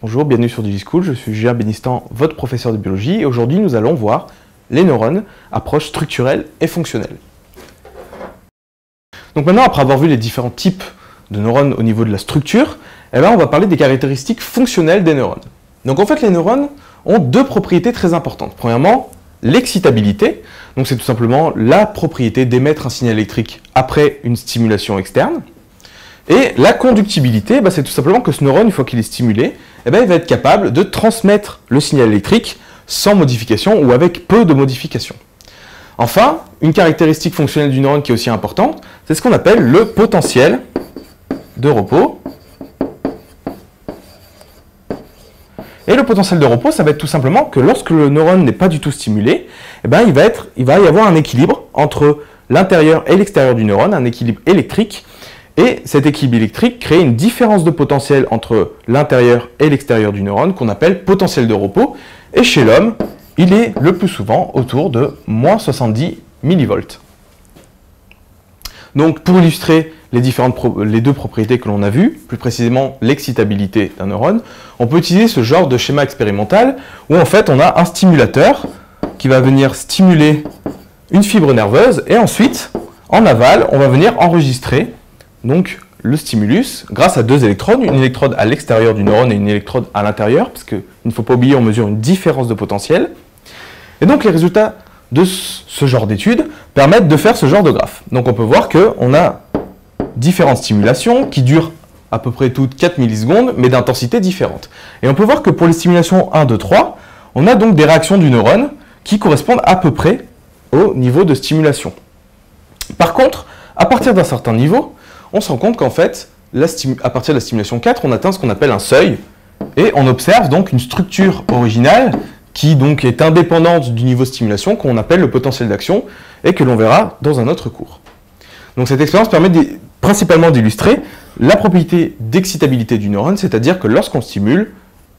Bonjour, bienvenue sur DigiSchool, je suis Julien Bénistan, votre professeur de biologie, et aujourd'hui nous allons voir les neurones, approche structurelle et fonctionnelle. Donc maintenant, après avoir vu les différents types de neurones au niveau de la structure, on va parler des caractéristiques fonctionnelles des neurones. Donc en fait, les neurones ont deux propriétés très importantes. Premièrement, l'excitabilité, donc c'est tout simplement la propriété d'émettre un signal électrique après une stimulation externe. Et la conductibilité, c'est tout simplement que ce neurone, une fois qu'il est stimulé, il va être capable de transmettre le signal électrique sans modification ou avec peu de modification. Enfin, une caractéristique fonctionnelle du neurone qui est aussi importante, c'est ce qu'on appelle le potentiel de repos. Et le potentiel de repos, ça va être tout simplement que lorsque le neurone n'est pas du tout stimulé, il va y avoir un équilibre entre l'intérieur et l'extérieur du neurone, un équilibre électrique. Et cet équilibre électrique crée une différence de potentiel entre l'intérieur et l'extérieur du neurone qu'on appelle potentiel de repos. Et chez l'homme, il est le plus souvent autour de moins 70 millivolts. Donc pour illustrer les deux propriétés que l'on a vues, plus précisément l'excitabilité d'un neurone, on peut utiliser ce genre de schéma expérimental où en fait on a un stimulateur qui va venir stimuler une fibre nerveuse et ensuite, en aval, on va venir enregistrer donc le stimulus grâce à deux électrodes, une électrode à l'extérieur du neurone et une électrode à l'intérieur, parce qu'il ne faut pas oublier, on mesure une différence de potentiel. Et donc les résultats de ce genre d'études permettent de faire ce genre de graphe. Donc on peut voir qu'on a différentes stimulations qui durent à peu près toutes 4 millisecondes, mais d'intensités différentes. Et on peut voir que pour les stimulations 1, 2, 3, on a donc des réactions du neurone qui correspondent à peu près au niveau de stimulation. Par contre, à partir d'un certain niveau, on se rend compte qu'en fait, à partir de la stimulation 4, on atteint ce qu'on appelle un seuil, et on observe donc une structure originale qui donc est indépendante du niveau de stimulation, qu'on appelle le potentiel d'action, et que l'on verra dans un autre cours. Donc cette expérience permet principalement d'illustrer la propriété d'excitabilité du neurone, c'est-à-dire que lorsqu'on stimule,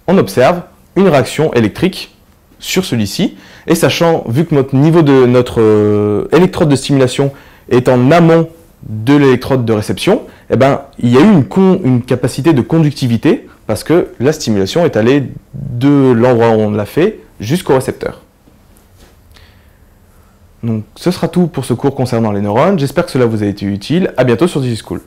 on observe une réaction électrique sur celui-ci, et sachant, vu que notre niveau de notre électrode de stimulation est en amont de l'électrode de réception, il y a eu une capacité de conductivité parce que la stimulation est allée de l'endroit où on l'a fait jusqu'au récepteur. Donc ce sera tout pour ce cours concernant les neurones. J'espère que cela vous a été utile. À bientôt sur DigiSchool.